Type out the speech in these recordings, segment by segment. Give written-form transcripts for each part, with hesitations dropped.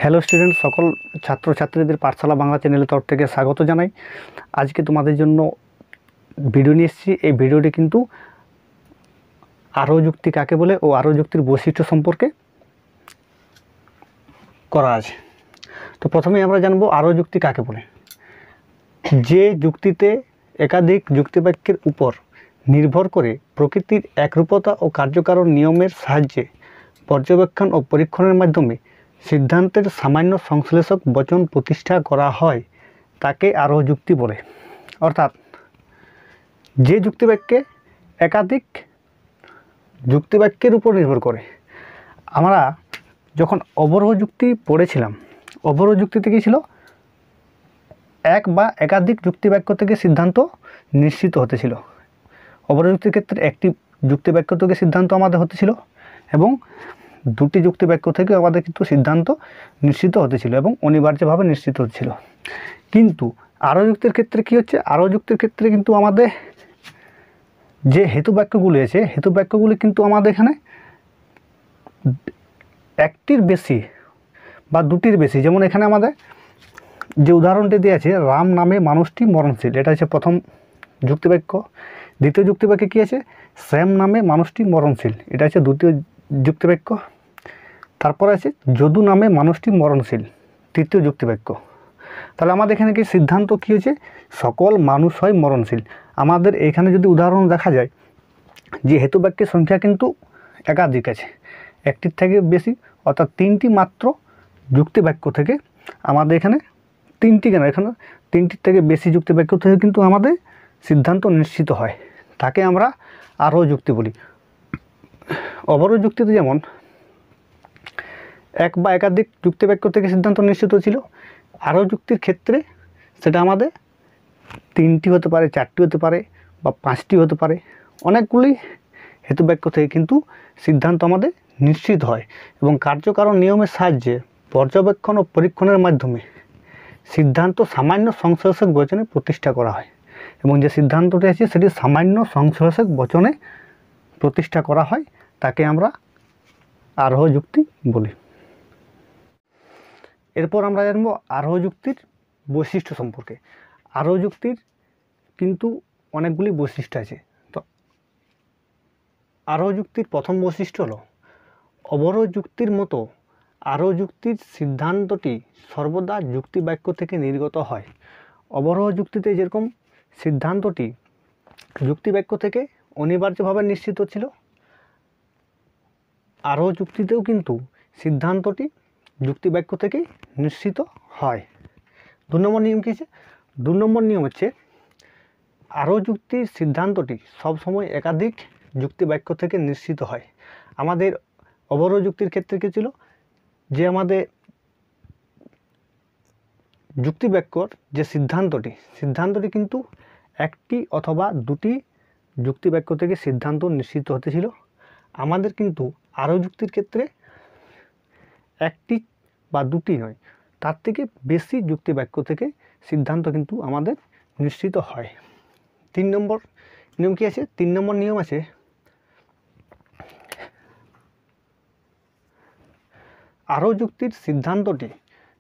Hello student, সকল ছাত্রছাত্রীদের পাঠশালা বাংলা চ্যানেলের তরফ থেকে স্বাগত জানাই। আজকে তোমাদের জন্য ভিডিও নিয়ে এসেছি। এই ভিডিওটি কিন্তু আরোহ যুক্তি কাকে বলে ও আরোহ যুক্তির বৈশিষ্ট্য সম্পর্কে করা আছে। তো প্রথমেই আমরা জানবো আরোহ যুক্তি কাকে বলে। যে যুক্তিতে একাধিক যুক্তিবাক্যের উপর নির্ভর করে প্রকৃতির একরূপতা ও কার্যকারণ নিয়মের সাহায্যে পর্যবেক্ষণ ও পরীক্ষণের মাধ্যমে সিদ্ধান্তের সামান্য সংশ্লেষক বচন প্রতিষ্ঠা করা হয় তাকে আরোহ যুক্তি বলে। অর্থাৎ যে যুক্তিবাক্যে একাধিক যুক্তিবাক্যের উপর নির্ভর করে। আমরা যখন অবরোহ যুক্তি পড়েছিলাম, অবরোহ যুক্তিতে কী ছিল? এক বা একাধিক যুক্তিবাক্য থেকে সিদ্ধান্ত নিশ্চিত হতেছিল। অবরোহ যুক্তির ক্ষেত্রে একটি যুক্তিবাক্য থেকে সিদ্ধান্ত আমাদের হতেছিল এবং দুটি যুক্তিবাক্য থেকে আমাদের কিন্তু সিদ্ধান্ত নিশ্চিত হতেছিল এবং অনিবার্যভাবে নিশ্চিত হচ্ছিল। কিন্তু আরোহ যুক্তির ক্ষেত্রে কী হচ্ছে? আরোহ যুক্তির ক্ষেত্রে কিন্তু আমাদের যে হেতু বাক্যগুলি আছে, হেতু বাক্যগুলি কিন্তু আমাদের এখানে একটির বেশি বা দুটির বেশি। যেমন এখানে আমাদের যে উদাহরণটি দেওয়া আছে, রাম নামে মানুষটি মরণশীল, এটা হচ্ছে প্রথম যুক্তিবাক্য। দ্বিতীয় যুক্তিবাক্যে কী আছে? শ্যাম নামে মানুষটি মরণশীল, এটা হচ্ছে দ্বিতীয় যুক্তিবাক্য। তারপর আছে যদু নামে মানুষটি মরণশীল, তৃতীয় যুক্তিবাক্য। তাহলে আমাদের এখানে কি সিদ্ধান্ত কী হয়েছে? সকল মানুষ হয় মরণশীল। আমাদের এখানে যদি উদাহরণ দেখা যায় যে হেতু বাক্যের সংখ্যা কিন্তু একাধিক আছে, একটির থেকে বেশি, অর্থাৎ তিনটি মাত্র যুক্তিবাক্য থেকে আমাদের এখানে তিনটির থেকে বেশি যুক্তিবাক্য থেকে কিন্তু আমাদের সিদ্ধান্ত নিশ্চিত হয়, তাকে আমরা আরোহ যুক্তি বলি। অবরোহ যুক্তিতে যেমন এক বা একাধিক যুক্তিবাক্য থেকে সিদ্ধান্ত নিশ্চিত ছিল, আরোহ যুক্তির ক্ষেত্রে সেটা আমাদের তিনটি হতে পারে, চারটি হতে পারে বা পাঁচটি হতে পারে। অনেকগুলি হেতু বাক্য থেকে কিন্তু সিদ্ধান্ত আমাদের নিশ্চিত হয় এবং কার্যকারণ নিয়মের সাহায্যে পর্যবেক্ষণ ও পরীক্ষণের মাধ্যমে সিদ্ধান্ত সামান্য সংশ্লেষক বচনে প্রতিষ্ঠা করা হয় এবং যে সিদ্ধান্তটি আছে সেটি সামান্য সংশ্লেষক বচনে প্রতিষ্ঠা করা হয়, তাকে আমরা আরোহ যুক্তি বলি। এরপর আমরা জানব আরোহ যুক্তির বৈশিষ্ট্য সম্পর্কে। আরোহ যুক্তির কিন্তু অনেকগুলি বৈশিষ্ট্য আছে। তো আরোহ যুক্তির প্রথম বৈশিষ্ট্য হলো অবরোহ যুক্তির মতো আরোহ যুক্তির সিদ্ধান্তটি সর্বদা যুক্তিবাক্য থেকে নির্গত হয়। অবরোহ যুক্তিতে যেরকম সিদ্ধান্তটি যুক্তিবাক্য থেকে অনিবার্যভাবে নিশ্চিত ছিল, আরোহ যুক্তিতেও কিন্তু সিদ্ধান্তটি যুক্তিবাক্য থেকে নিশ্চিত হয়। 2 নম্বর নিয়ম কী আছে? 2 নম্বর নিয়ম হচ্ছে আরোহ যুক্তির সিদ্ধান্তটি সবসময় একাধিক যুক্তিবাক্য থেকে নিশ্চিত হয়। আমাদের অবরোহ যুক্তির ক্ষেত্রে কী ছিল? যে আমাদের যুক্তিবাক্যর যে সিদ্ধান্তটি কিন্তু একটি অথবা দুটি যুক্তিবাক্য থেকে সিদ্ধান্ত নিশ্চিত হতেছিল। আমাদের কিন্তু আরোহ যুক্তির ক্ষেত্রে একটি বা দুটি নয়, তার থেকে বেশি যুক্তিবাক্য থেকে সিদ্ধান্ত কিন্তু আমাদের নিশ্চিত হয়। 3 নম্বর নিয়ম কী আছে? 3 নম্বর নিয়ম আছে আরোহ যুক্তির সিদ্ধান্তটি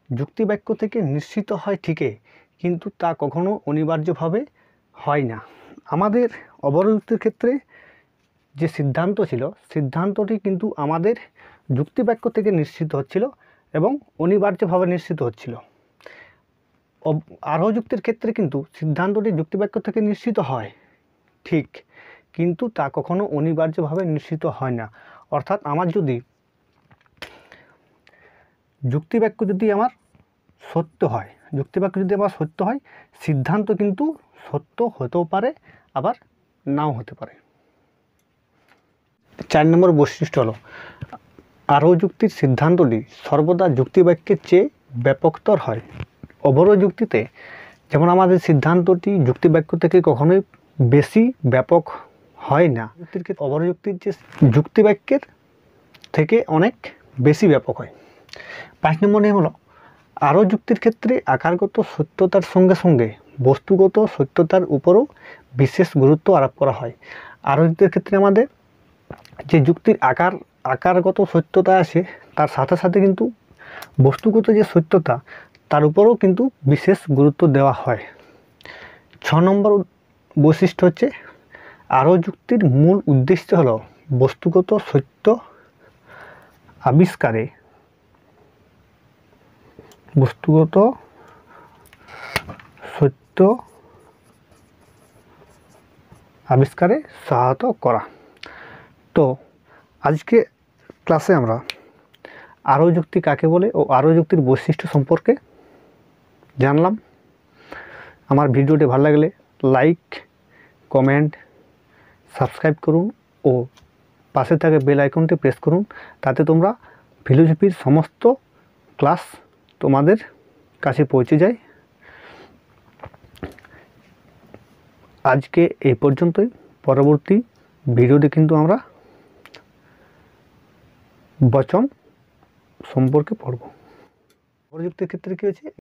যুক্তিবাক্য থেকে নিশ্চিত হয় ঠিকই, কিন্তু তা কখনো অনিবার্যভাবে হয় না। আমাদের অবরোহ যুক্তির ক্ষেত্রে যে সিদ্ধান্ত ছিল, সিদ্ধান্তটি কিন্তু আমাদের যুক্তিবাক্য থেকে নিশ্চিত হচ্ছিল এবং অনিবার্যভাবে নিশ্চিত হচ্ছিল। আরোহ যুক্তির ক্ষেত্রে কিন্তু সিদ্ধান্তটি যুক্তিবাক্য থেকে নিশ্চিত হয় ঠিক, কিন্তু তা কখনো অনিবার্যভাবে নিশ্চিত হয় না। অর্থাৎ আমার যদি যুক্তিবাক্য যদি আমার সত্য হয়, সিদ্ধান্ত কিন্তু সত্য হতেও পারে, আবার নাও হতে পারে। 4 নম্বর বৈশিষ্ট্য হলো আরোহ যুক্তির সিদ্ধান্তটি সর্বদা যুক্তিবাক্যের চেয়ে ব্যাপকতর হয়। অবরোহ যুক্তিতে যেমন আমাদের সিদ্ধান্তটি যুক্তিবাক্য থেকে কখনোই বেশি ব্যাপক হয় না, অবরোহ যুক্তির যে যুক্তিবাক্যের থেকে অনেক বেশি ব্যাপক হয়। 5 নম্বর নিয়ম হলো আরোহ যুক্তির ক্ষেত্রে আকারগত সত্যতার সঙ্গে সঙ্গে বস্তুগত সত্যতার উপরও বিশেষ গুরুত্ব আরোপ করা হয়। আরোহ যুক্তির ক্ষেত্রে আমাদের যে যুক্তির আকারগত সত্যতা আছে, তার সাথে সাথে কিন্তু বস্তুগত যে সত্যতা তার উপরেও কিন্তু বিশেষ গুরুত্ব দেওয়া হয়। 6 নম্বর বৈশিষ্ট্য হচ্ছে আরও যুক্তির মূল উদ্দেশ্য হলো বস্তুগত সত্য আবিষ্কারে সহায়তা করা। তো আজকে ক্লাসে আমরা আরও যুক্তি কাকে বলে ও আরও যুক্তির বৈশিষ্ট্য সম্পর্কে জানলাম। আমার ভিডিওটি ভালো লাগলে লাইক, কমেন্ট, সাবস্ক্রাইব করুন ও পাশে থাকা বেল আইকনটি প্রেস করুন, তাতে তোমরা ফিলোসফির সমস্ত ক্লাস তোমাদের কাছে পৌঁছে যায়। আজকে এই পর্যন্তই। পরবর্তী ভিডিওতে কিন্তু আমরা বচন সম্পর্কে পড়ব। যুক্তির ক্ষেত্রে কী হয়েছে,